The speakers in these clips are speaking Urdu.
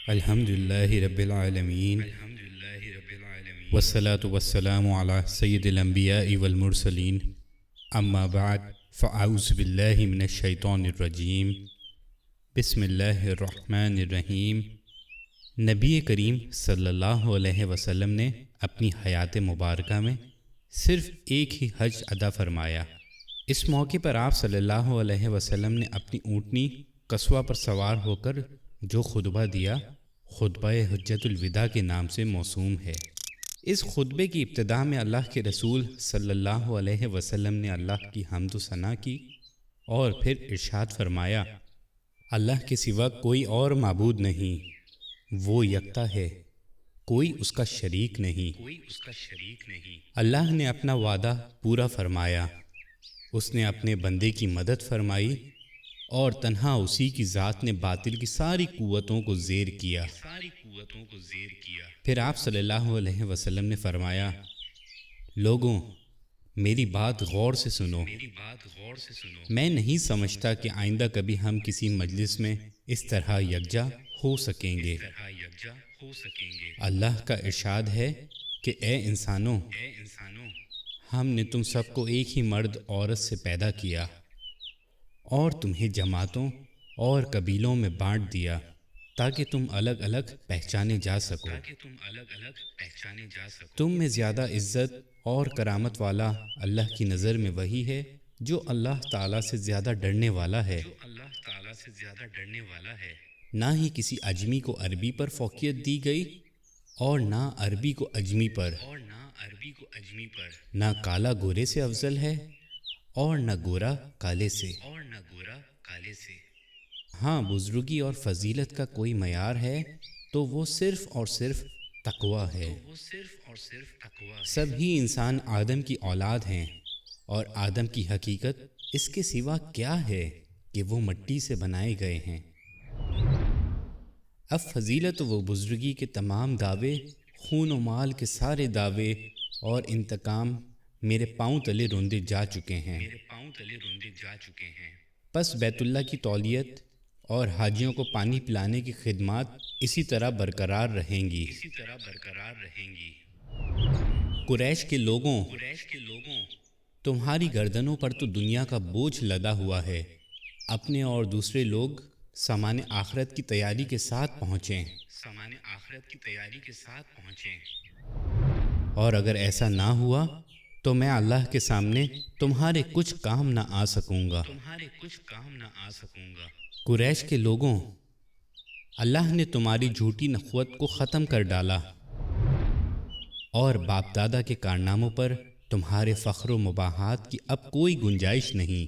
الحمد للہ رب العالمین والصلاة والسلام علی سید الانبیاء والمرسلین اما بعد فاعوذ باللہ من الشیطان الرجیم بسم اللہ الرحمن الرحیم۔ نبی کریم صلی اللہ علیہ وسلم نے اپنی حیات مبارکہ میں صرف ایک ہی حج ادا فرمایا۔ اس موقع پر آپ صلی اللہ علیہ وسلم نے اپنی اونٹنی قصوہ پر سوار ہو کر جو خطبہ دیا، خطبہ حجۃ الوداع کے نام سے موسوم ہے۔ اس خطبے کی ابتدا میں اللہ کے رسول صلی اللہ علیہ وسلم نے اللہ کی حمد و ثنا کی اور پھر ارشاد فرمایا، اللہ کے سوا کوئی اور معبود نہیں، وہ یکتا ہے، کوئی اس کا شریک نہیں۔ اللہ نے اپنا وعدہ پورا فرمایا، اس نے اپنے بندے کی مدد فرمائی اور تنہا اسی کی ذات نے باطل کی ساری قوتوں کو زیر کیا۔ پھر آپ صلی اللہ علیہ وسلم نے فرمایا، لوگوں میری بات غور سے سنو، میں نہیں سمجھتا کہ آئندہ کبھی ہم کسی مجلس میں اس طرح یکجا ہو سکیں گے۔ اللہ کا ارشاد ہے کہ اے انسانوں، ہم نے تم سب کو ایک ہی مرد عورت سے پیدا کیا اور تمہیں جماعتوں اور قبیلوں میں بانٹ دیا تاکہ تم الگ الگ پہچانے جا سکو۔ تم میں زیادہ عزت اور کرامت والا اللہ کی نظر میں وہی ہے جو اللہ تعالیٰ سے زیادہ ڈرنے والا ہے۔ نہ ہی کسی اجمی کو عربی پر فوقیت دی گئی اور نہ عربی کو اجمی پر، نہ کالا گورے سے افضل ہے اور نہ گورا کالے سے۔ ہاں بزرگی اور فضیلت کا کوئی معیار ہے تو وہ صرف اور صرف تقویٰ ہے۔ سب ہی انسان آدم کی اولاد ہیں اور آدم کی حقیقت اس کے سوا کیا ہے کہ وہ مٹی سے بنائے گئے ہیں۔ اب فضیلت و بزرگی کے تمام دعوے، خون و مال کے سارے دعوے اور انتقام میرے پاؤں تلے روندے جا چکے ہیں۔ پس بیت اللہ کی تولیت اور حاجیوں کو پانی پلانے کی خدمات اسی طرح برقرار رہیں گی۔ قریش کے لوگوں، تمہاری گردنوں پر تو دنیا کا بوجھ لدا ہوا ہے، اپنے اور دوسرے لوگ سامان آخرت کی تیاری کے ساتھ پہنچیں۔ اور اگر ایسا نہ ہوا تو میں اللہ کے سامنے تمہارے کچھ کام نہ آ سکوں گا۔ قریش کے لوگوں، اللہ نے تمہاری جھوٹی نخوت کو ختم کر ڈالا اور باپ دادا کے کارناموں پر تمہارے فخر و مباحات کی اب کوئی گنجائش نہیں،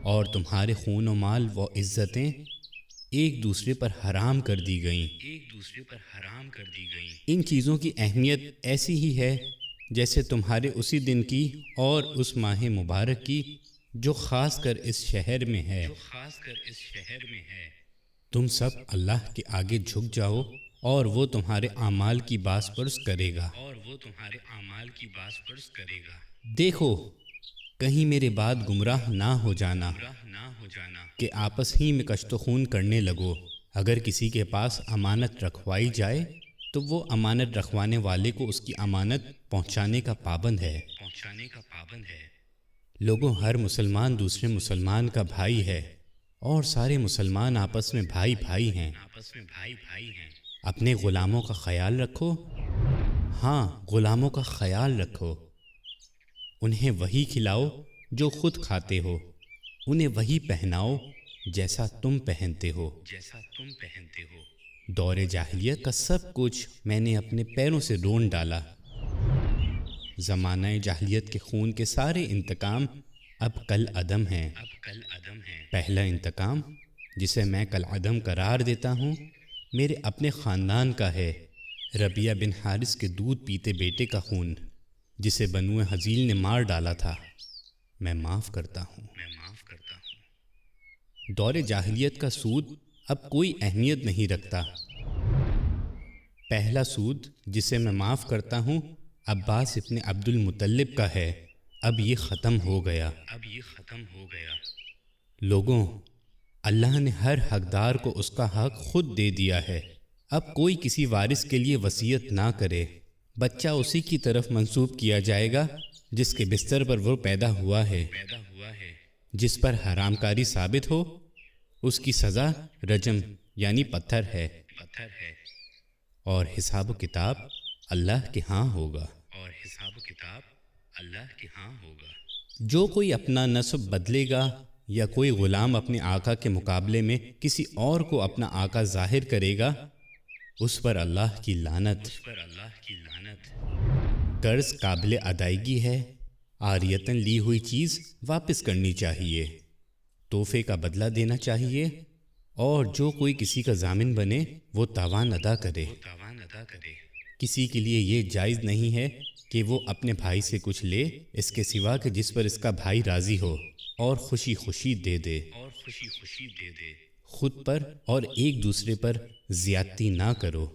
اور تمہارے خون و مال و عزتیں ایک دوسرے پر حرام کر دی گئیں۔ ان چیزوں کی اہمیت ایسی ہی ہے جیسے تمہارے اسی دن کی اور اس ماہ مبارک کی جو خاص کر اس شہر میں ہے۔ تم سب اللہ کے آگے جھک جاؤ اور وہ تمہارے اعمال کی باز پرس کرے گا۔ دیکھو کہیں میرے بعد گمراہ نہ ہو جانا کہ آپس ہی میں کشت و خون کرنے لگو۔ اگر کسی کے پاس امانت رکھوائی جائے تو وہ امانت رکھوانے والے کو اس کی امانت پہنچانے کا پابند ہے۔ لوگوں، ہر مسلمان دوسرے مسلمان کا بھائی ہے اور سارے مسلمان آپس میں بھائی بھائی ہیں۔ اپنے غلاموں کا خیال رکھو، ہاں غلاموں کا خیال رکھو، انہیں وہی کھلاؤ جو خود کھاتے ہو، انہیں وہی پہناؤ جیسا تم پہنتے ہو۔ دور جاہلیت کا سب کچھ میں نے اپنے پیروں سے رون ڈالا۔ زمانہ جاہلیت کے خون کے سارے انتقام اب کل عدم ہیں۔ پہلا انتقام جسے میں کل عدم قرار دیتا ہوں میرے اپنے خاندان کا ہے، ربیعہ بن حارث کے دودھ پیتے بیٹے کا خون جسے بنو حضیل نے مار ڈالا تھا، میں معاف کرتا ہوں۔ دور جاہلیت کا سود اب کوئی اہمیت نہیں رکھتا۔ پہلا سود جسے میں معاف کرتا ہوں عباس ابن عبد المطلب کا ہے، اب یہ ختم ہو گیا۔ لوگوں، اللہ نے ہر حقدار کو اس کا حق خود دے دیا ہے۔ اب کوئی کسی وارث کے لیے وصیت نہ کرے، بچہ اسی کی طرف منسوب کیا جائے گا جس کے بستر پر وہ پیدا ہوا ہے۔ جس پر حرام کاری ثابت ہو اس کی سزا رجم یعنی پتھر ہے، اور حساب و کتاب اللہ کے ہاں ہوگا۔ جو کوئی اپنا نسب بدلے گا یا کوئی غلام اپنے آقا کے مقابلے میں کسی اور کو اپنا آقا ظاہر کرے گا، اس پر اللہ کی لعنت۔ قرض قابل ادائیگی ہے، عاریتاً لی ہوئی چیز واپس کرنی چاہیے، تحفے کا بدلہ دینا چاہیے، اور جو کوئی کسی کا ضامن بنے وہ تاوان ادا کرے۔ کسی کے لیے یہ جائز نہیں ہے کہ وہ اپنے بھائی سے کچھ لے اس کے سوا کہ جس پر اس کا بھائی راضی ہو، اور خوشی خوشی دے دے۔ خود پر اور ایک دوسرے پر زیادتی نہ کرو۔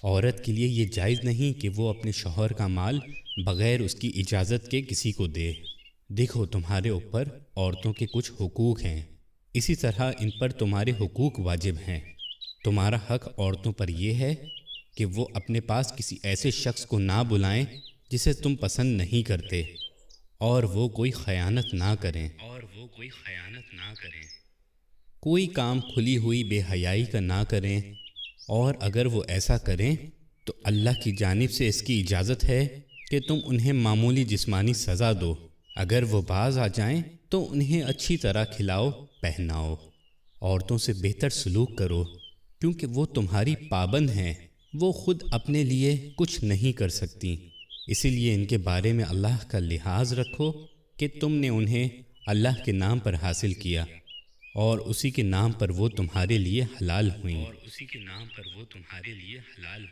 عورت کے لیے یہ جائز نہیں کہ وہ اپنے شوہر کا مال بغیر اس کی اجازت کے کسی کو دے۔ دیکھو تمہارے اوپر عورتوں کے کچھ حقوق ہیں، اسی طرح ان پر تمہارے حقوق واجب ہیں۔ تمہارا حق عورتوں پر یہ ہے کہ وہ اپنے پاس کسی ایسے شخص کو نہ بلائیں جسے تم پسند نہیں کرتے، اور وہ کوئی خیانت نہ کریں۔ کوئی کام کھلی ہوئی بے حیائی کا نہ کریں، اور اگر وہ ایسا کریں تو اللہ کی جانب سے اس کی اجازت ہے کہ تم انہیں معمولی جسمانی سزا دو۔ اگر وہ باز آ جائیں تو انہیں اچھی طرح کھلاؤ پہناؤ۔ عورتوں سے بہتر سلوک کرو کیونکہ وہ تمہاری پابند ہیں، وہ خود اپنے لیے کچھ نہیں کر سکتی، اسی لیے ان کے بارے میں اللہ کا لحاظ رکھو کہ تم نے انہیں اللہ کے نام پر حاصل کیا، اور اسی کے نام پر وہ تمہارے لیے حلال ہوئیں۔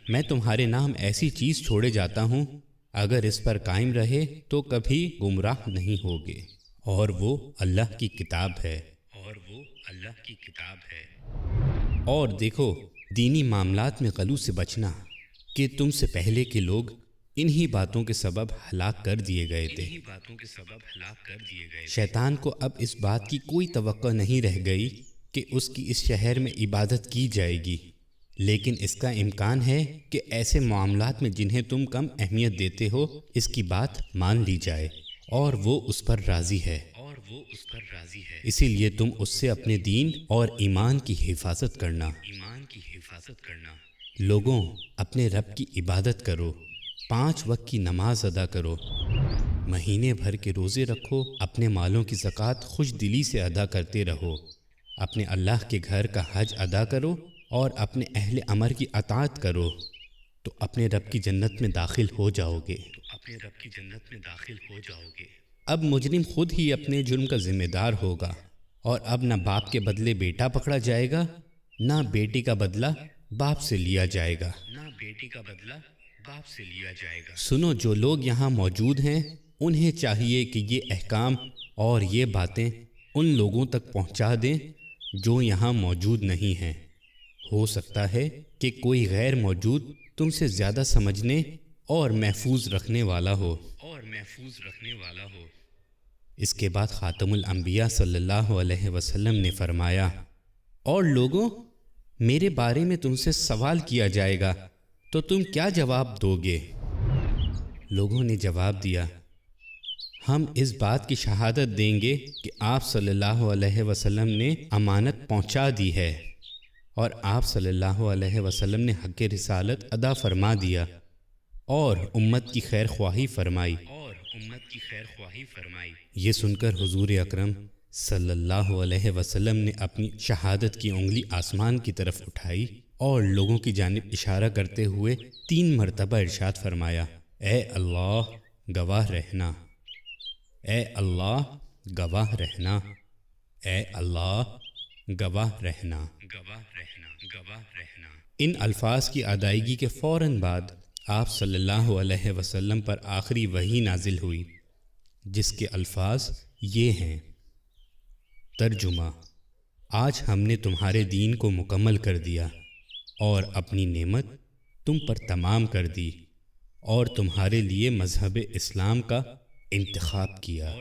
میں تمہارے نام ایسی چیز چھوڑے جاتا ہوں، اگر اس پر قائم رہے تو کبھی گمراہ نہیں ہوگے، اور وہ اللہ کی کتاب ہے۔ اور دیکھو دینی معاملات میں غلو سے بچنا، کہ تم سے پہلے کے لوگ انہی باتوں کے سبب ہلاک کر دیے گئے تھے۔ شیطان کو اب اس بات کی کوئی توقع نہیں رہ گئی کہ اس کی اس شہر میں عبادت کی جائے گی، لیکن اس کا امکان ہے کہ ایسے معاملات میں جنہیں تم کم اہمیت دیتے ہو اس کی بات مان لی جائے، اور وہ اس پر راضی ہے۔ اسی لیے تم اس سے اپنے دین اور ایمان کی حفاظت کرنا۔ لوگوں اپنے رب کی عبادت کرو، 5 وقت کی نماز ادا کرو، مہینے بھر کے روزے رکھو، اپنے مالوں کی زکوٰۃ خوش دلی سے ادا کرتے رہو، اپنے اللہ کے گھر کا حج ادا کرو، اور اپنے اہل امر کی اطاعت کرو، تو اپنے رب کی جنت میں داخل ہو جاؤ گے۔ اب مجرم خود ہی اپنے جرم کا ذمہ دار ہوگا، اور اب نہ باپ کے بدلے بیٹا پکڑا جائے گا، نہ بیٹی کا بدلہ باپ سے لیا جائے گا۔ سنو جو لوگ یہاں موجود ہیں انہیں چاہیے کہ یہ احکام اور یہ باتیں ان لوگوں تک پہنچا دیں جو یہاں موجود نہیں ہیں۔ ہو سکتا ہے کہ کوئی غیر موجود تم سے زیادہ سمجھنے اور محفوظ رکھنے والا ہو۔ اس کے بعد خاتم الانبیاء صلی اللہ علیہ وسلم نے فرمایا، اور لوگوں میرے بارے میں تم سے سوال کیا جائے گا تو تم کیا جواب دو گے؟ لوگوں نے جواب دیا، ہم اس بات کی شہادت دیں گے کہ آپ صلی اللہ علیہ وسلم نے امانت پہنچا دی ہے، اور آپ صلی اللہ علیہ وسلم نے حق رسالت ادا فرما دیا، اور امت کی خیر خواہی فرمائی۔ یہ سن کر حضور اکرم صلی اللہ علیہ وسلم نے اپنی شہادت کی انگلی آسمان کی طرف اٹھائی اور لوگوں کی جانب اشارہ کرتے ہوئے 3 مرتبہ ارشاد فرمایا، اے اللہ گواہ رہنا، اے اللہ گواہ رہنا، اے اللہ گواہ رہنا۔ ان الفاظ کی ادائیگی کے فوراً بعد آپ صلی اللہ علیہ وسلم پر آخری وحی نازل ہوئی، جس کے الفاظ یہ ہیں، ترجمہ: آج ہم نے تمہارے دین کو مکمل کر دیا اور اپنی نعمت تم پر تمام کر دی، اور تمہارے لیے مذہب اسلام کا انتخاب کیا۔